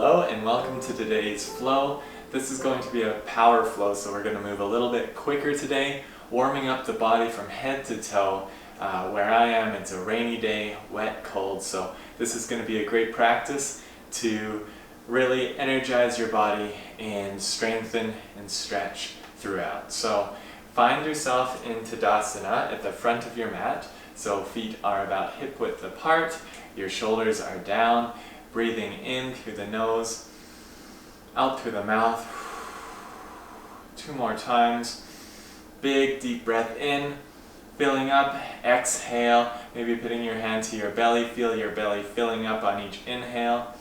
Hello and welcome to today's flow. This is going to be a power flow, so we're going to move a little bit quicker today, warming up the body from head to toe. Where I am, it's a rainy day, wet, cold, so this is going to be a great practice to really energize your body and strengthen and stretch throughout. So find yourself in Tadasana at the front of your mat. So feet are about hip width apart, your shoulders are down, breathing in through the nose, out through the mouth. 2 more times. Big deep breath in, filling up, exhale, maybe putting your hand to your belly, feel your belly filling up on each inhale.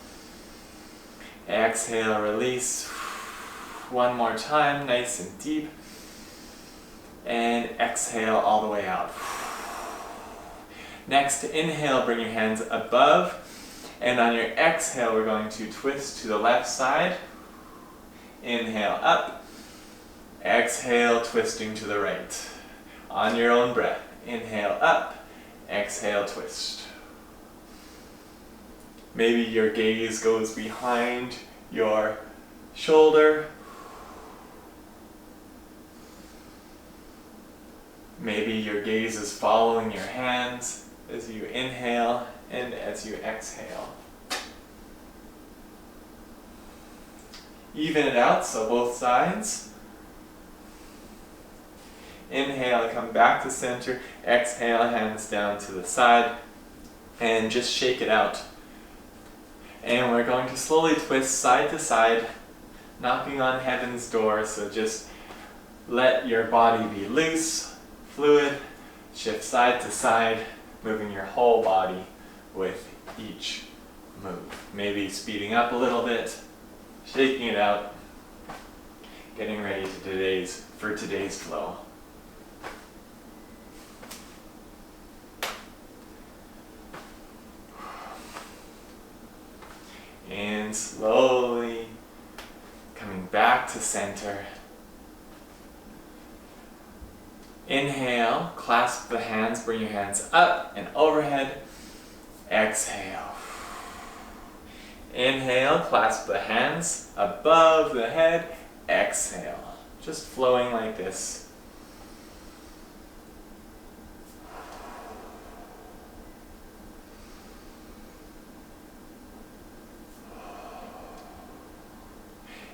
Exhale, release. 1 more time, nice and deep. And exhale all the way out. Next, inhale, bring your hands above. And on your exhale, we're going to twist to the left side. Inhale up. Exhale, twisting to the right. On your own breath. Inhale up. Exhale, twist. Maybe your gaze goes behind your shoulder. Maybe your gaze is following your hands as you inhale and as you exhale. Even it out, so both sides. Inhale, come back to center. Exhale, hands down to the side. And just shake it out. And we're going to slowly twist side to side, knocking on heaven's door. So just let your body be loose, fluid. Shift side to side, moving your whole body with each move. Maybe speeding up a little bit, shaking it out, getting ready for today's flow. And slowly coming back to center. Inhale, clasp the hands, bring your hands up and overhead. Exhale. Inhale, clasp the hands above the head. Exhale. Just flowing like this.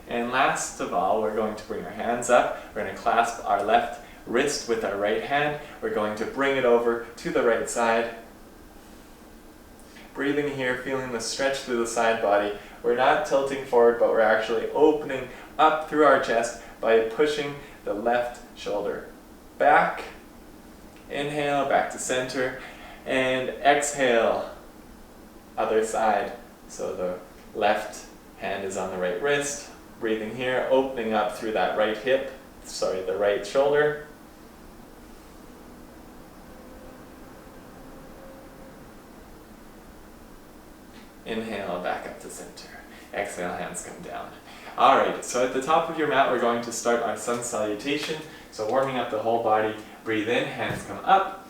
And last of all, we're going to bring our hands up. We're going to clasp our left wrist with our right hand. We're going to bring it over to the right side. Breathing here, feeling the stretch through the side body. We're not tilting forward, but we're actually opening up through our chest by pushing the left shoulder back. Inhale, back to center. And exhale, other side. So the left hand is on the right wrist. Breathing here, opening up through that right hip, the right shoulder. Inhale, back up to center. Exhale, hands come down. Alright, so at the top of your mat, we're going to start our sun salutation. So warming up the whole body. Breathe in, hands come up.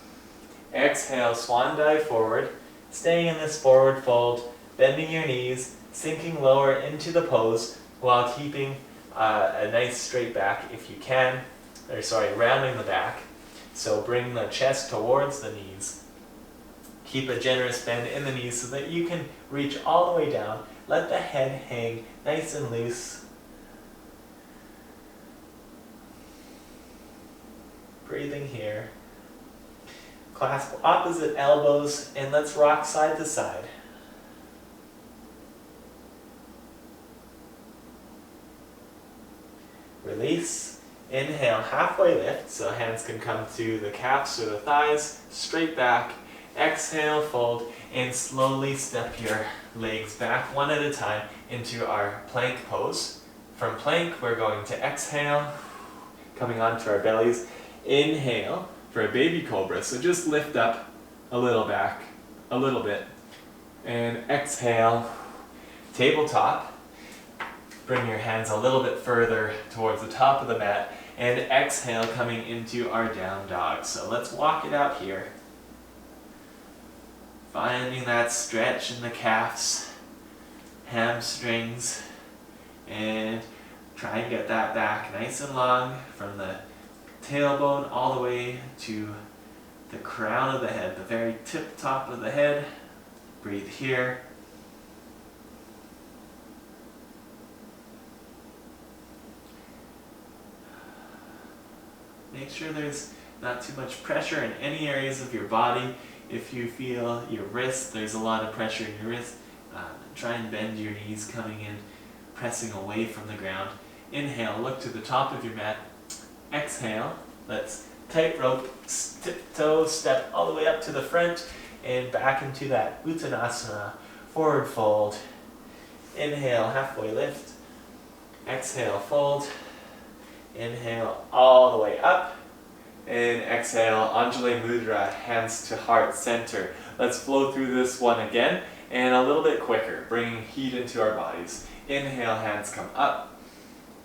Exhale, swan dive forward. Staying in this forward fold, bending your knees, sinking lower into the pose, while keeping a nice straight back if you can, rounding the back. So bring the chest towards the knees. Keep a generous bend in the knees so that you can reach all the way down. Let the head hang nice and loose. Breathing here. Clasp opposite elbows and let's rock side to side. Release. Inhale, halfway lift, so hands can come to the calves or the thighs, straight back. Exhale, fold, and slowly step your legs back one at a time into our plank pose. From plank, we're going to exhale, coming onto our bellies. Inhale for a baby cobra, so just lift up a little back, a little bit. And exhale, tabletop. Bring your hands a little bit further towards the top of the mat. And exhale, coming into our down dog. So let's walk it out here. Finding that stretch in the calves. hamstrings, and try and get that back nice and long from the tailbone all the way to the crown of the head, the very tip top of the head. Breathe here. Make sure there's not too much pressure in any areas of your body. If you feel your wrist, there's a lot of pressure in your wrist, try and bend your knees coming in, pressing away from the ground. Inhale, look to the top of your mat. Exhale, let's tightrope, tiptoe, step all the way up to the front and back into that Uttanasana, forward fold. Inhale, halfway lift. Exhale, fold. Inhale, all the way up. And exhale, Anjali Mudra, hands to heart center. Let's flow through this one again and a little bit quicker, bringing heat into our bodies. Inhale, hands come up.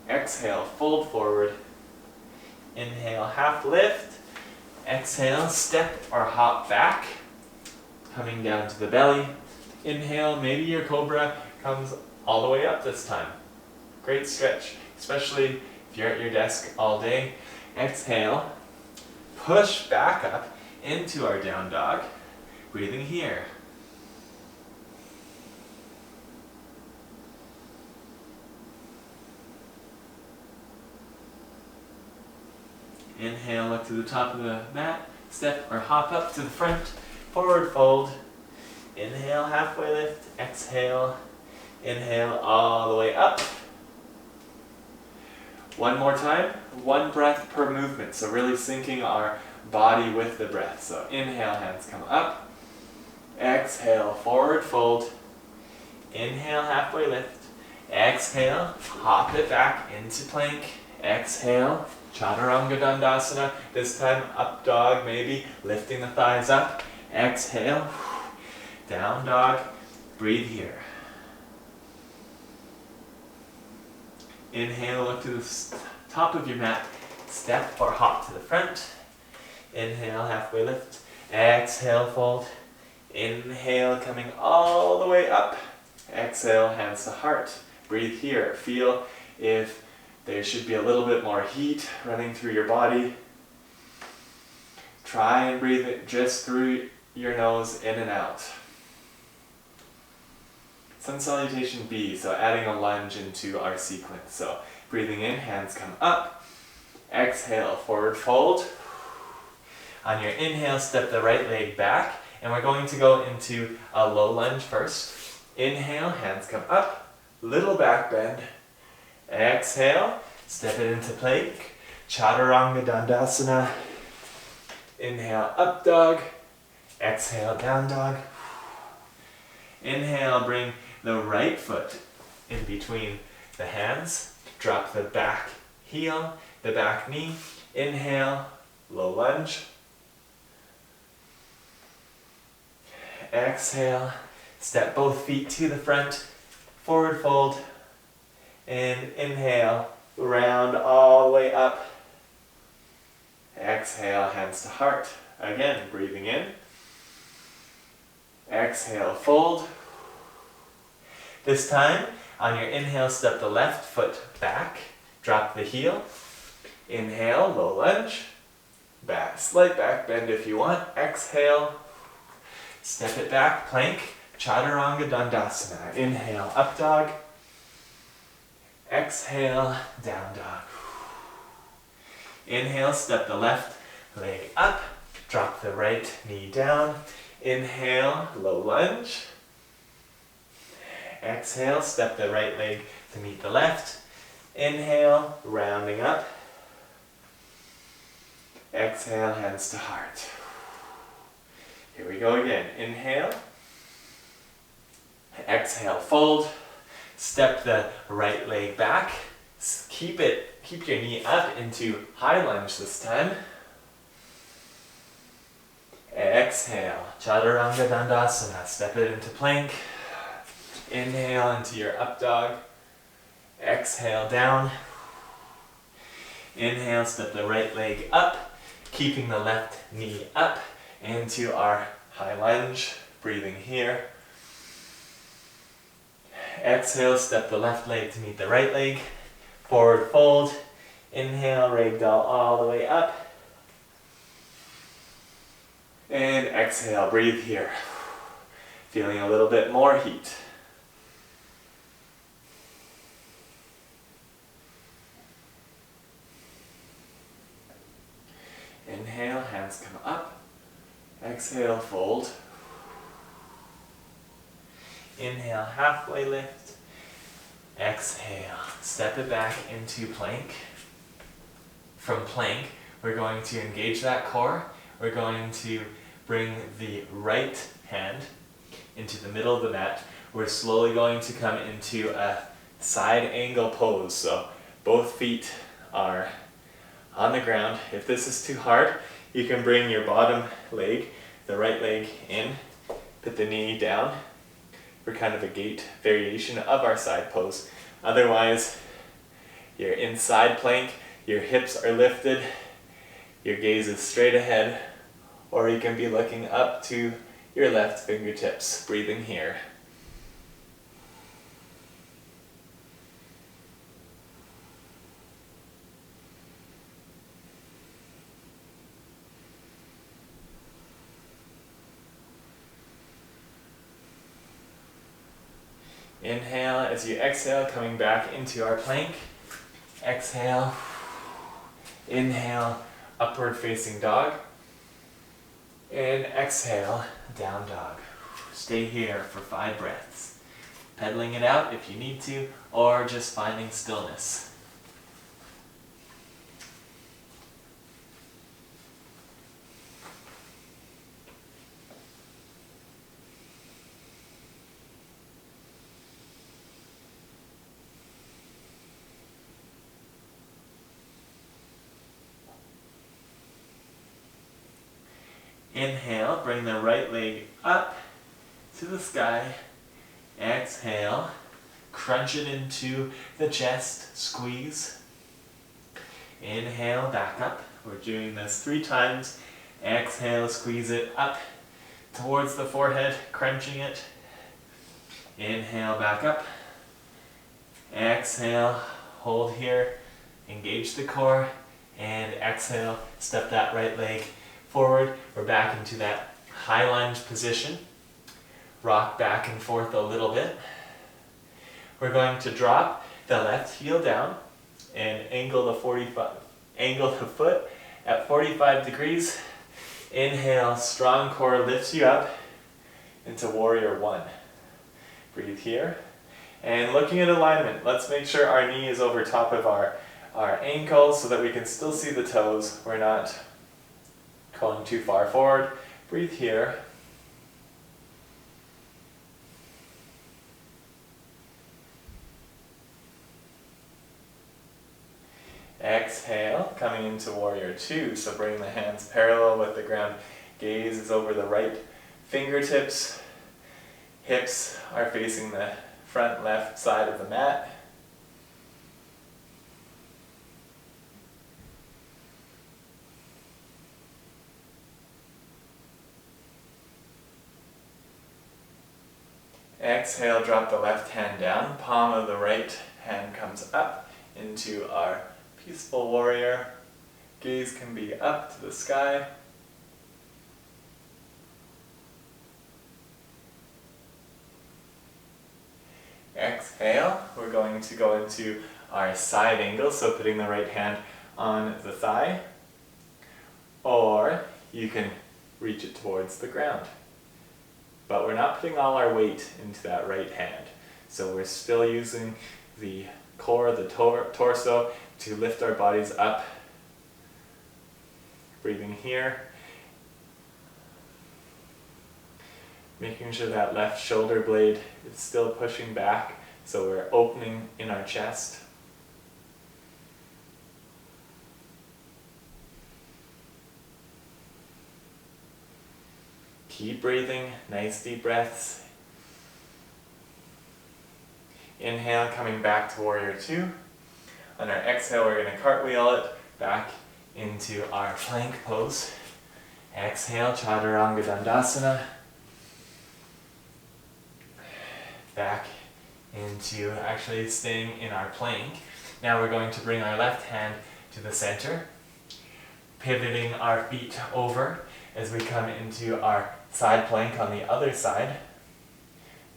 Exhale, fold forward. Inhale, half lift. Exhale, step or hop back, coming down to the belly. Inhale, maybe your cobra comes all the way up this time. Great stretch, especially if you're at your desk all day. Exhale, push back up into our down dog, breathing here. Inhale, look to the top of the mat, step or hop up to the front, forward fold. Inhale, halfway lift. Exhale, inhale all the way up. One more time, one breath per movement, so really syncing our body with the breath. So inhale, hands come up. Exhale, forward fold. Inhale, halfway lift. Exhale, hop it back into plank. Exhale, Chaturanga Dandasana, this time up dog maybe, lifting the thighs up. Exhale, down dog, breathe here. Inhale, look to the top of your mat, step or hop to the front. Inhale, halfway lift. Exhale, fold. Inhale, coming all the way up. Exhale, hands to heart. Breathe here. Feel if there should be a little bit more heat running through your body. Try and breathe it just through your nose, in and out. Sun Salutation B, so adding a lunge into our sequence. So breathing in, hands come up. Exhale, forward fold. On your inhale, step the right leg back, and we're going to go into a low lunge first. Inhale, hands come up, little back bend. Exhale, step it into plank, Chaturanga Dandasana. Inhale, up dog. Exhale, down dog. Inhale, bring the right foot in between the hands. Drop the back heel, the back knee. Inhale, low lunge. Exhale, step both feet to the front, forward fold. And inhale, round all the way up. Exhale, hands to heart. Again, breathing in. Exhale, fold. This time, on your inhale, step the left foot back, drop the heel. Inhale, low lunge. Back, slight back bend if you want. Exhale, step it back, plank, Chaturanga Dandasana. Inhale, up dog. Exhale, down dog. Inhale, step the left leg up, drop the right knee down. Inhale, low lunge. Exhale, step the right leg to meet the left. Inhale, rounding up. Exhale, hands to heart. Here we go again. Inhale. Exhale, fold. Step the right leg back. Keep your knee up into high lunge this time. Exhale, Chaturanga Dandasana. Step it into plank. Inhale into your up dog. Exhale, down. Inhale, step the right leg up, keeping the left knee up into our high lunge. Breathing here. Exhale, step the left leg to meet the right leg. Forward fold. Inhale, ragdoll all the way up. And exhale, breathe here. Feeling a little bit more heat. Inhale, hands come up. Exhale, fold. Inhale, halfway lift. Exhale, step it back into plank. From plank, we're going to engage that core. We're going to bring the right hand into the middle of the mat. We're slowly going to come into a side angle pose. So both feet are on the ground. If this is too hard, you can bring your bottom leg, the right leg in, put the knee down for kind of a gate variation of our side pose. Otherwise, you're in side plank, your hips are lifted, your gaze is straight ahead, or you can be looking up to your left fingertips, breathing here. Inhale as you exhale, coming back into our plank. Exhale. Inhale, upward facing dog. And exhale, down dog. Stay here for 5 breaths. Pedaling it out if you need to, or just finding stillness. Inhale, bring the right leg up to the sky. Exhale, crunch it into the chest, squeeze. Inhale, back up. We're doing this 3 times. Exhale, squeeze it up towards the forehead, crunching it. Inhale, back up. Exhale, hold here, engage the core, and exhale, step that right leg forward. We're back into that high lunge position. Rock back and forth a little bit. We're going to drop the left heel down and angle the foot at 45 degrees. Inhale, strong core lifts you up into warrior 1. Breathe here. And looking at alignment, let's make sure our knee is over top of our ankle so that we can still see the toes. We're not going too far forward. Breathe here. Exhale, coming into warrior 2. So bring the hands parallel with the ground. Gaze is over the right fingertips. Hips are facing the front left side of the mat. Exhale, drop the left hand down. Palm of the right hand comes up into our peaceful warrior. Gaze can be up to the sky. Exhale, we're going to go into our side angle, so putting the right hand on the thigh, or you can reach it towards the ground. But we're not putting all our weight into that right hand. So we're still using the core, the torso, to lift our bodies up. Breathing here. Making sure that left shoulder blade is still pushing back, so we're opening in our chest. Keep breathing, nice deep breaths. Inhale, coming back to warrior 2. On our exhale, we're going to cartwheel it back into our plank pose. Exhale, Chaturanga Dandasana. Back into actually staying in our plank. Now we're going to bring our left hand to the center, pivoting our feet over as we come into our side plank on the other side.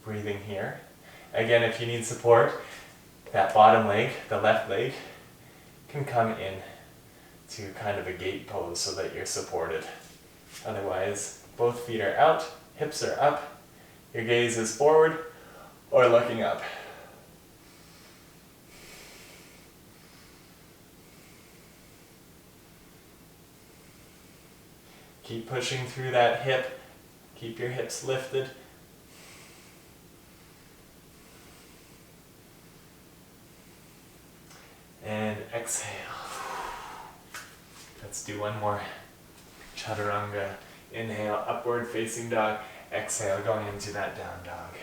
Breathing here. Again, if you need support, that bottom leg, the left leg, can come in to kind of a gate pose so that you're supported. Otherwise, both feet are out, hips are up, your gaze is forward or looking up. Keep pushing through that hip, keep your hips lifted. And exhale. Let's do one more. Chaturanga. Inhale, upward facing dog. Exhale, going into that down dog.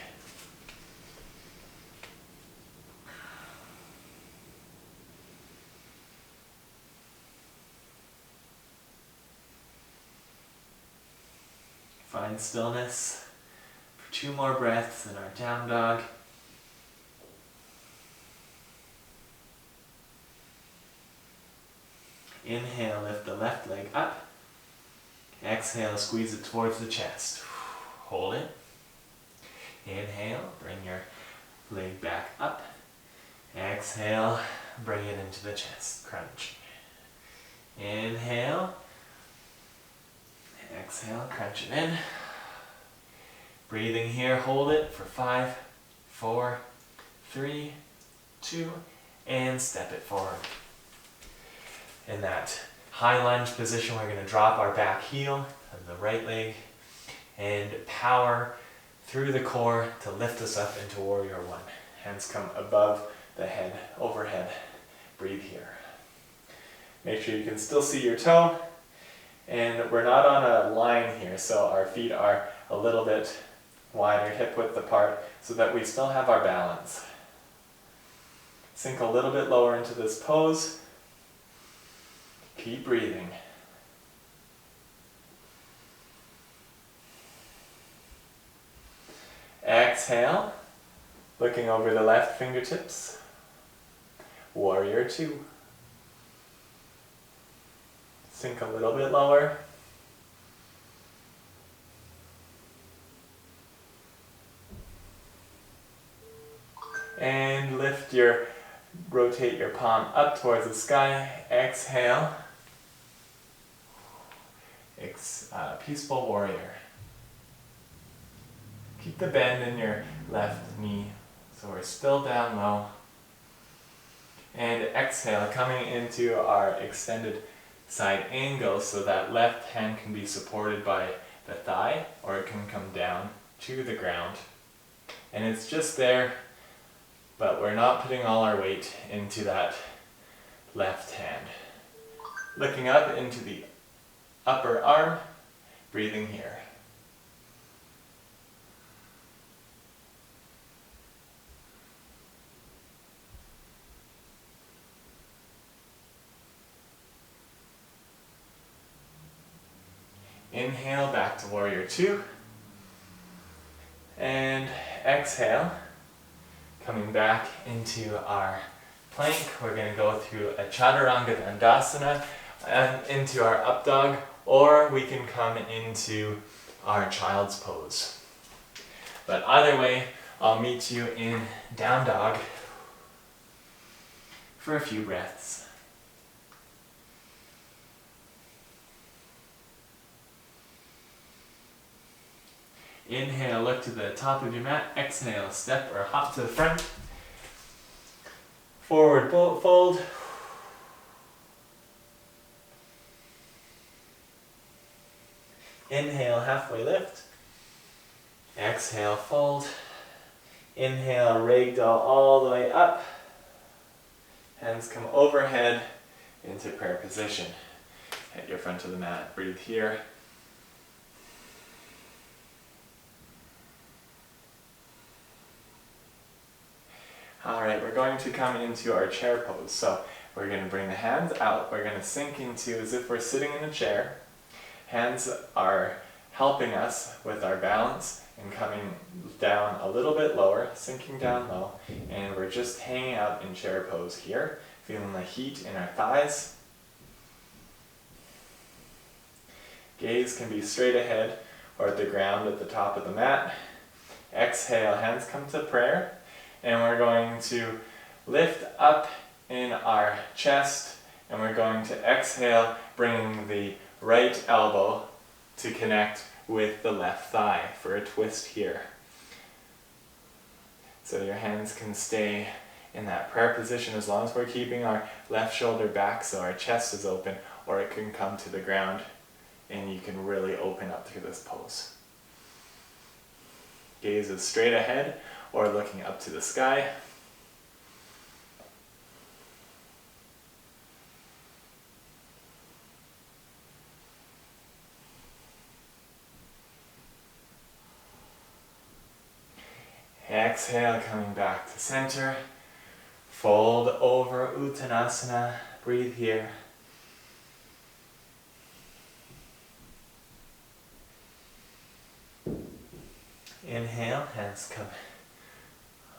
Find stillness for 2 more breaths in our down dog. Inhale, lift the left leg up. Exhale, squeeze it towards the chest. Hold it. Inhale, bring your leg back up. Exhale, bring it into the chest. Crunch. Inhale. Exhale, crunch it in. Breathing here, hold it for 5, 4, 3, 2, and step it forward. In that high lunge position, we're going to drop our back heel of the right leg and power through the core to lift us up into Warrior One. Hands come above the head, overhead. Breathe here. Make sure you can still see your toe. And we're not on a line here, so our feet are a little bit wider, hip width apart, so that we still have our balance. Sink a little bit lower into this pose. Keep breathing. Exhale, looking over the left fingertips. Warrior Two. Sink a little bit lower. And rotate your palm up towards the sky. Exhale. Peaceful Warrior. Keep the bend in your left knee so we're still down low. And exhale, coming into our extended side angle so that left hand can be supported by the thigh or it can come down to the ground. And it's just there, but we're not putting all our weight into that left hand. Looking up into the upper arm, breathing here. Inhale, back to Warrior Two. And exhale, coming back into our plank. We're going to go through a Chaturanga Dandasana and into our up dog, or we can come into our child's pose. But either way, I'll meet you in down dog for a few breaths. Inhale, look to the top of your mat. Exhale, step or hop to the front. Forward fold. Inhale, halfway lift. Exhale, fold. Inhale, ragdoll all the way up. Hands come overhead into prayer position. Hit your front of the mat. Breathe here. Alright, we're going to come into our chair pose. So we're going to bring the hands out. We're going to sink into as if we're sitting in a chair. Hands are helping us with our balance and coming down a little bit lower, sinking down low, and we're just hanging out in chair pose here, feeling the heat in our thighs. Gaze can be straight ahead or at the ground at the top of the mat. Exhale, hands come to prayer, and we're going to lift up in our chest, and we're going to exhale, bringing the right elbow to connect with the left thigh for a twist here. So your hands can stay in that prayer position as long as we're keeping our left shoulder back so our chest is open, or it can come to the ground and you can really open up through this pose. Gaze is straight ahead or looking up to the sky. Exhale, coming back to center. Fold over Uttanasana. Breathe here. Inhale, hands come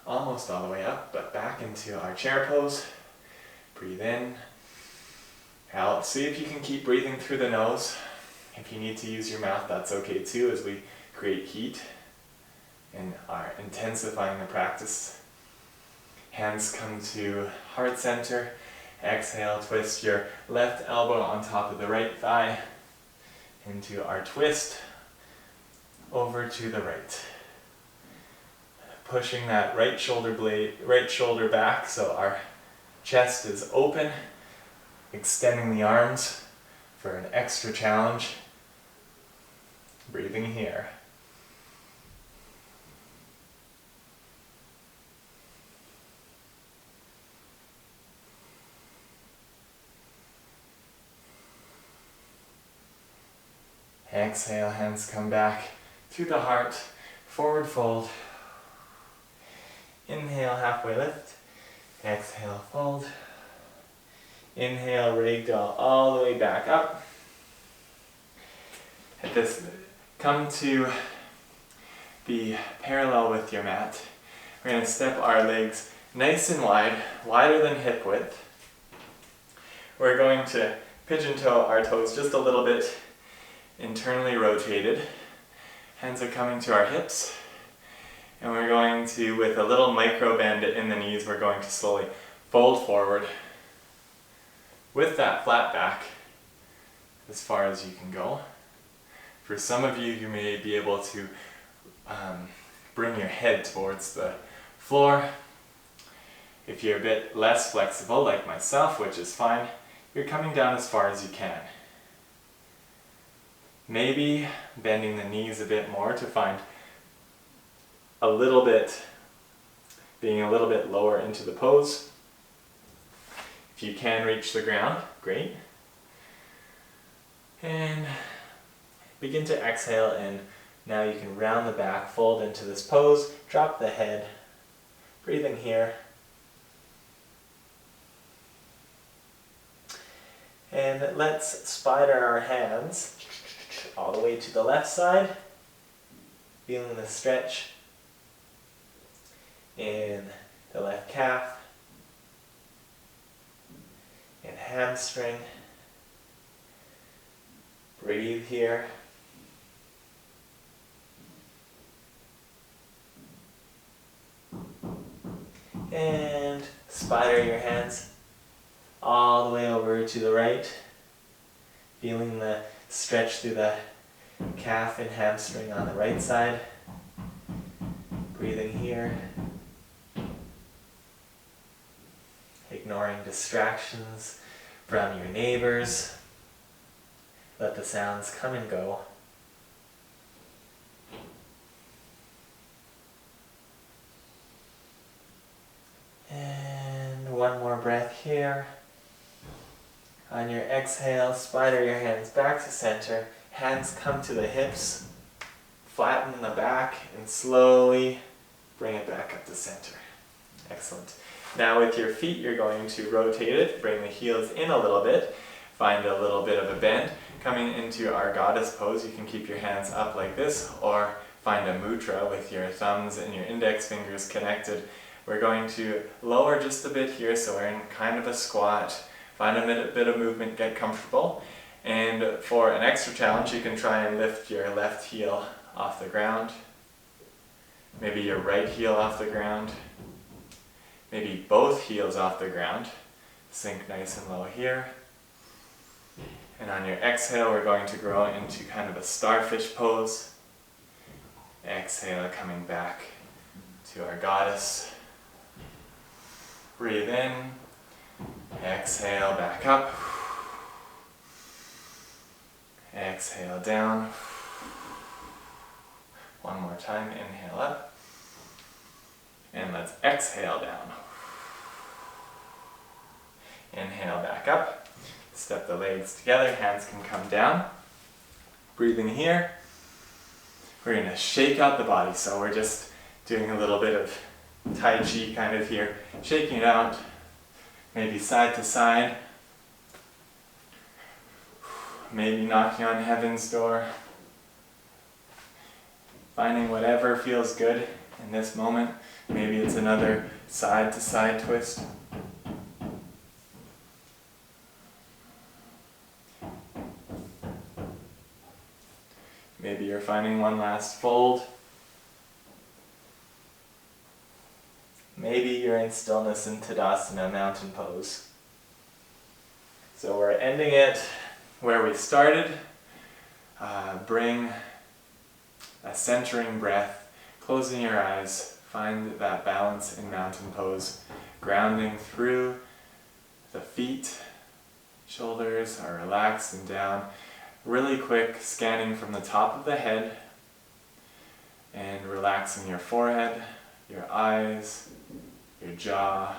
almost all the way up, but back into our chair pose. Breathe in. Out. See if you can keep breathing through the nose. If you need to use your mouth, that's okay too, as we create heat and are intensifying the practice. Hands come to heart center. Exhale, twist your left elbow on top of the right thigh into our twist over to the right. Pushing that right shoulder back so our chest is open, extending the arms for an extra challenge. Breathing here. Exhale, hands come back to the heart, forward fold. Inhale, halfway lift. Exhale, fold. Inhale, ragdoll all the way back up. At this, come to be parallel with your mat. We're going to step our legs nice and wide, wider than hip width. We're going to pigeon toe our toes just a little bit internally rotated. Hands are coming to our hips. And we're going to, with a little micro bend in the knees, we're going to slowly fold forward with that flat back as far as you can go. For some of you, you may be able to bring your head towards the floor. If you're a bit less flexible, like myself, which is fine, you're coming down as far as you can. Maybe bending the knees a bit more to find being a little bit lower into the pose. If you can reach the ground, great. And begin to exhale, and now you can round the back, fold into this pose, drop the head, breathing here. And let's spider our hands all the way to the left side, feeling the stretch in the left calf and hamstring. Breathe here. And spider your hands all the way over to the right, feeling the stretch through the calf and hamstring on the right side. Breathing here. Ignoring distractions from your neighbors. Let the sounds come and go. And one more breath here. On your exhale, spider your hands back to center. Hands come to the hips. Flatten the back and slowly bring it back up to center. Excellent. Now with your feet, you're going to rotate it, bring the heels in a little bit, find a little bit of a bend, Coming into our goddess pose, you can keep your hands up like this or find a mudra with your thumbs and your index fingers connected. We're going to lower just a bit here, so we're in kind of a squat. Find a bit of movement, get comfortable. And for an extra challenge, you can try and lift your left heel off the ground. Maybe your right heel off the ground. Maybe both heels off the ground. Sink nice and low here. And on your exhale, we're going to grow into kind of a starfish pose. Exhale, coming back to our goddess. Breathe in. Exhale, back up. Exhale down. One more time, inhale up. And let's exhale down. Inhale back up. Step the legs together, hands can come down. Breathing here. We're going to shake out the body, so we're just doing a little bit of Tai Chi kind of here. Shaking it out, maybe side to side. Maybe knocking on heaven's door. Finding whatever feels good in this moment. Maybe it's another side to side twist. Maybe you're finding one last fold. Maybe you're in stillness in Tadasana, mountain pose. So we're ending it where we started. Bring a centering breath, closing your eyes, find that balance in mountain pose, grounding through the feet, shoulders are relaxed and down. Really quick, scanning from the top of the head and relaxing your forehead, your eyes, your jaw,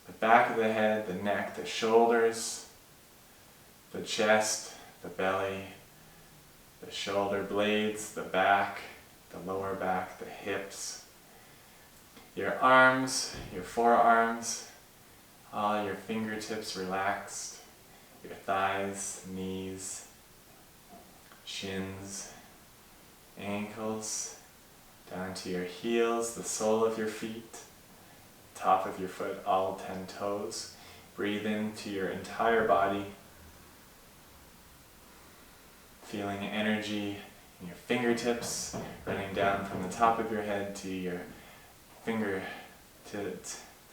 the back of the head, the neck, the shoulders, the chest, the belly, the shoulder blades, the back, the lower back, the hips, your arms, your forearms, all your fingertips relaxed. Your thighs, knees, shins, ankles, down to your heels, the sole of your feet, top of your foot, all 10 toes. Breathe into your entire body, feeling energy in your fingertips, running down from the top of your head to your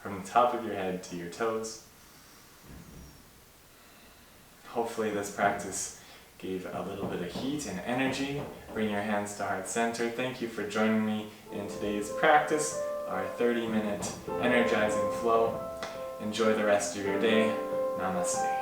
from the top of your head to your toes. Hopefully this practice gave a little bit of heat and energy. Bring your hands to heart center. Thank you for joining me in today's practice, our 30-minute energizing flow. Enjoy the rest of your day. Namaste.